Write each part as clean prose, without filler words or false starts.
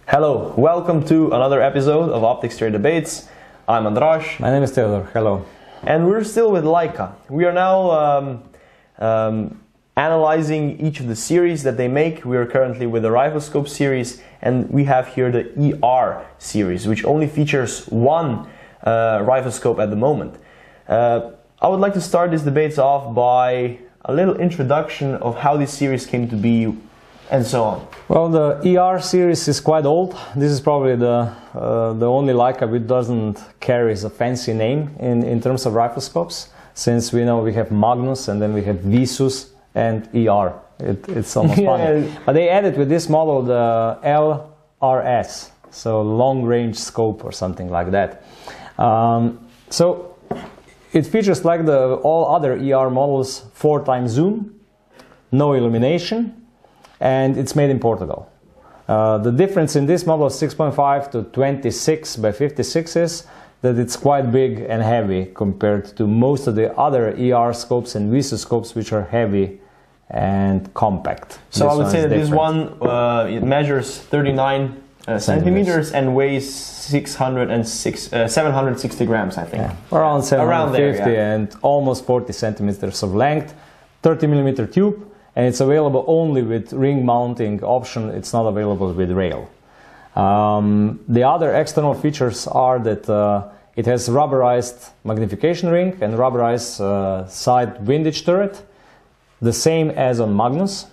Hello, welcome to another episode of Optics Trade Debates. I'm Andras. My name is Theodor. Hello. And we're still with Leica. We are now analyzing each of the series that they make. We are currently with the riflescope series, and we have here the ER series, which only features one riflescope at the moment. I would like to start these debates off by a little introduction of how this series came to be and so on. Well, the ER series is quite old. This is probably the only Leica which doesn't carry a fancy name in terms of riflescopes, since we know we have Magnus and then we have Visus and ER. It's almost funny. But they added with this model the LRS, so long range scope or something like that. So it features, like all other ER models, 4x zoom, no illumination, and it's made in Portugal. The difference in this model of 6.5 to 26 by 56 is that it's quite big and heavy compared to most of the other ER scopes and Visus scopes, which are heavy and compact. So I would say that this one it measures 39 centimeters and weighs 760 grams, I think. Yeah. Around 750 there, yeah. And almost 40 centimeters of length, 30mm tube, and it's available only with ring mounting option. It's not available with rail. The other external features are that it has rubberized magnification ring and rubberized side windage turret, the same as on Magnus.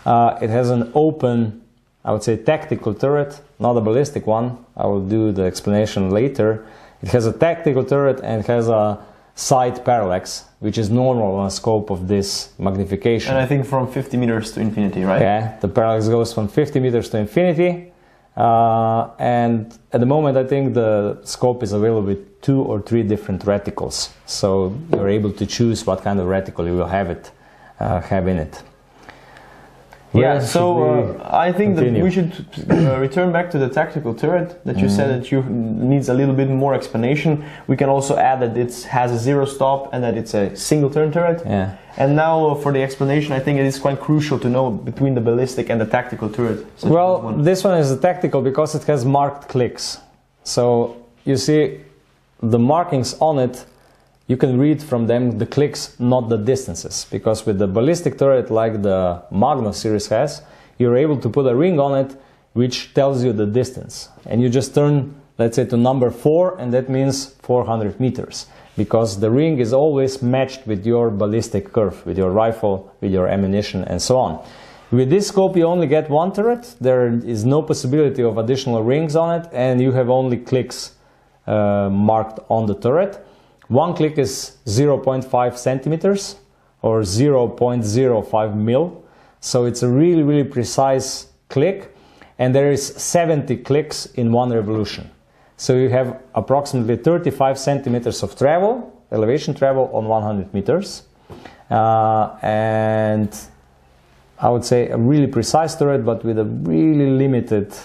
It has an open, I would say, tactical turret, not a ballistic one. I will do the explanation later. It has a tactical turret and has a side parallax, which is normal on a scope of this magnification. And I think from 50 meters to infinity, right? Yeah, the parallax goes from 50 meters to infinity. And at the moment, I think the scope is available with 2 or 3 different reticles. So you're able to choose what kind of reticle you will have in it. Yeah, so I think that we should return back to the tactical turret that you said that needs a little bit more explanation. We can also add that it has a zero stop and that it's a single turn turret. Yeah. And now for the explanation, I think it is quite crucial to know between the ballistic and the tactical turret. Well, this one is a tactical because it has marked clicks. So you see the markings on it. You can read from them the clicks, not the distances, because with the ballistic turret like the Magnus series has, you're able to put a ring on it which tells you the distance, and you just turn, let's say, to number 4, and that means 400 meters, because the ring is always matched with your ballistic curve, with your rifle, with your ammunition, and so on. With this scope you only get one turret, there is no possibility of additional rings on it, and you have only clicks marked on the turret. One click is 0.5 centimeters or 0.05 mil, so it's a really precise click, and there is 70 clicks in one revolution. So you have approximately 35 centimeters of travel, elevation travel on 100 meters, and I would say a really precise turret, but with a really limited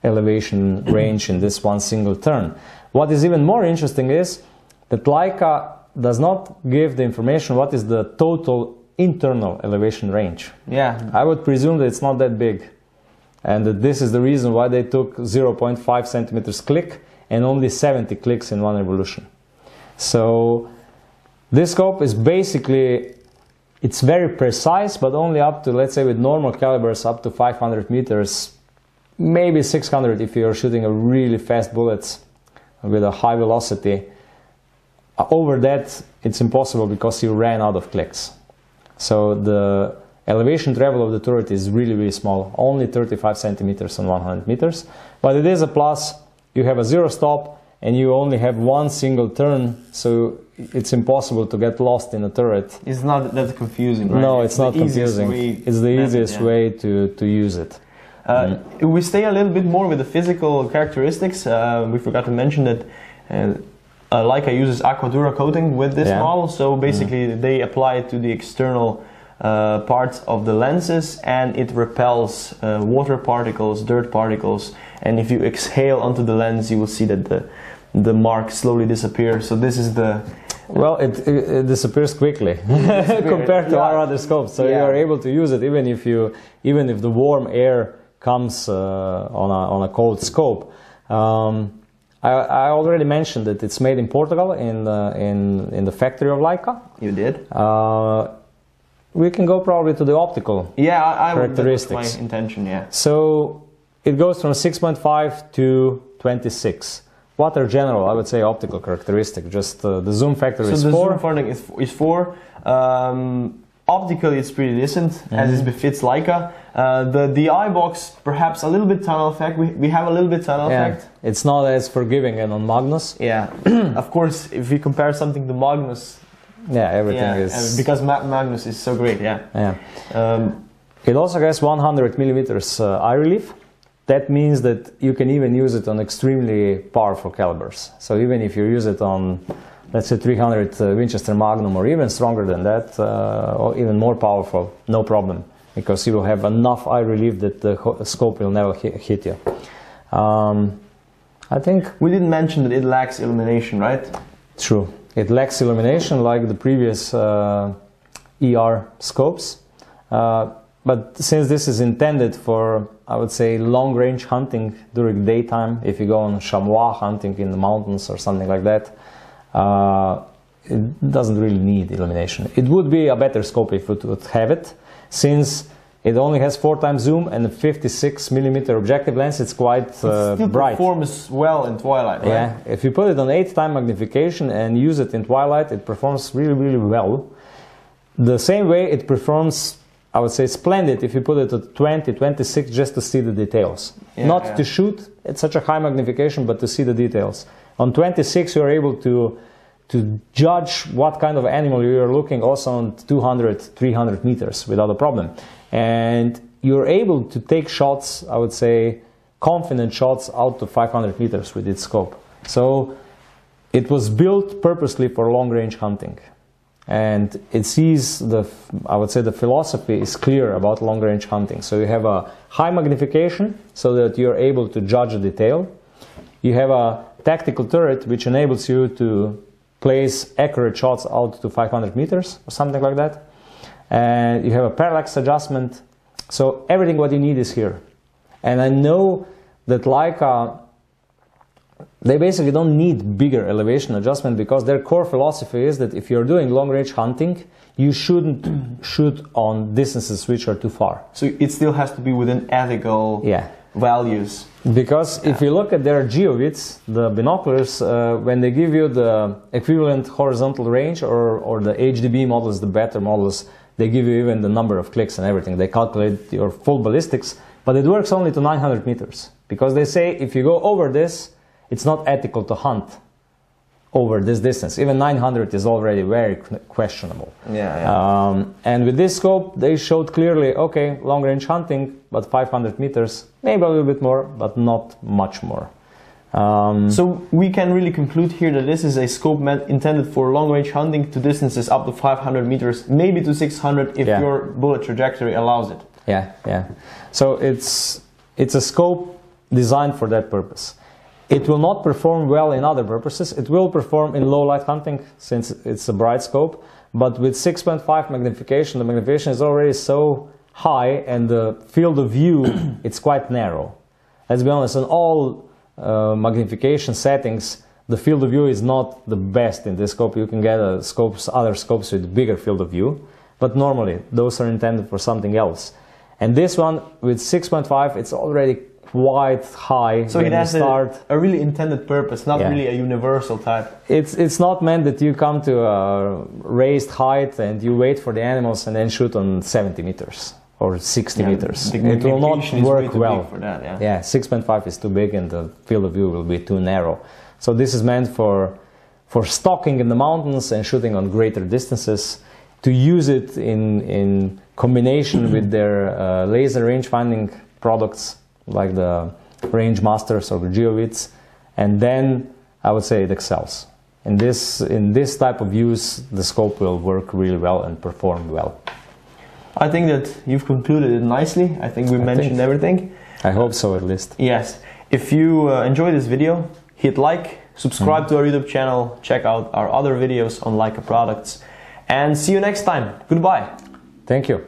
elevation range in this one single turn. What is even more interesting is that Leica does not give the information what is the total internal elevation range. Yeah. I would presume that it's not that big, and that this is the reason why they took 0.5 centimeters click and only 70 clicks in one revolution. So this scope is basically, it's very precise, but only up to, let's say, with normal calibers up to 500 meters, maybe 600 if you're shooting a really fast bullets with a high velocity. Over that, it's impossible because you ran out of clicks. So the elevation travel of the turret is really small, only 35 centimeters on 100 meters. But it is a plus. You have a zero stop and you only have one single turn, so it's impossible to get lost in a turret. It's not that confusing, right? No, it's not confusing. It's the easiest way to use it. We stay a little bit more with the physical characteristics. We forgot to mention that Leica uses Aquadura coating with this model, so basically they apply it to the external parts of the lenses, and it repels water particles, dirt particles, and if you exhale onto the lens you will see that the mark slowly disappears. So this is the Well, it disappears quickly compared to our other scopes. So you are able to use it even if the warm air comes on a cold scope. I already mentioned that it's made in Portugal in the factory of Leica. You did. We can go probably to the optical characteristics. That was my intention, yeah. So it goes from 6.5 to 26. What are general, I would say, optical characteristics? Just the zoom factor is 4. So the zoom factor is 4. Optically, it's pretty decent, as it befits Leica. The eye box, perhaps a little bit tunnel effect. We have a little bit tunnel effect. It's not as forgiving as on Magnus. Yeah. Of course, if we compare something to Magnus, everything is... because Magnus is so great, It also has 100 millimeters eye relief. That means that you can even use it on extremely powerful calibers. So even if you use it on, let's say, 300 Winchester Magnum or even stronger than that, or even more powerful, no problem, because you will have enough eye relief that the scope will never hit you. I think we didn't mention that it lacks illumination, right? True. It lacks illumination like the previous ER scopes, but since this is intended for, I would say, long-range hunting during daytime, if you go on chamois hunting in the mountains or something like that, it doesn't really need illumination. It would be a better scope if it would have it, since it only has 4x zoom and a 56mm objective lens. It's quite bright. It performs well in twilight, right? Yeah, if you put it on 8x magnification and use it in twilight, it performs really, really well. The same way it performs, I would say, splendid if you put it at 20, 26 just to see the details. Not to shoot at such a high magnification, but to see the details. On 26 you are able to judge what kind of animal you are looking also on 200, 300 meters without a problem. And you're able to take shots, I would say, confident shots out to 500 meters with its scope. So it was built purposely for long-range hunting. And it sees I would say the philosophy is clear about long-range hunting. So you have a high magnification so that you're able to judge the detail. You have a tactical turret which enables you to place accurate shots out to 500 meters or something like that. And you have a parallax adjustment. So everything what you need is here. And I know that Leica, they basically don't need bigger elevation adjustment because their core philosophy is that if you're doing long-range hunting, you shouldn't shoot on distances which are too far. So it still has to be within ethical values. Because if you look at their geovits, the binoculars, when they give you the equivalent horizontal range or the HDB models, the better models, they give you even the number of clicks and everything. They calculate your full ballistics, but it works only to 900 meters. Because they say if you go over this, it's not ethical to hunt over this distance. Even 900 is already very questionable. And with this scope, they showed clearly, okay, long-range hunting, but 500 meters, maybe a little bit more, but not much more. So we can really conclude here that this is a scope intended for long-range hunting to distances up to 500 meters, maybe to 600 if your bullet trajectory allows it. So it's a scope designed for that purpose. It will not perform well in other purposes. It will perform in low light hunting since it's a bright scope, but with 6.5 magnification, the magnification is already so high and the field of view, it's quite narrow. Let's be honest, in all magnification settings, the field of view is not the best in this scope. You can get other scopes with bigger field of view, but normally those are intended for something else. And this one with 6.5, it's already quite high. So it has a really intended purpose, not really a universal type. It's not meant that you come to a raised height and you wait for the animals and then shoot on 70 meters or 60 meters. It will not work well. For that, 6.5 is too big and the field of view will be too narrow. So this is meant for stalking in the mountains and shooting on greater distances. To use it in combination with their laser range finding products like the Range Masters or the Geovits, and then I would say it excels. In this type of use, the scope will work really well and perform well. I think that you've concluded it nicely. I think we mentioned everything. I hope so, at least. Yes. If you enjoy this video, hit like, subscribe to our YouTube channel, check out our other videos on Leica products, and see you next time. Goodbye. Thank you.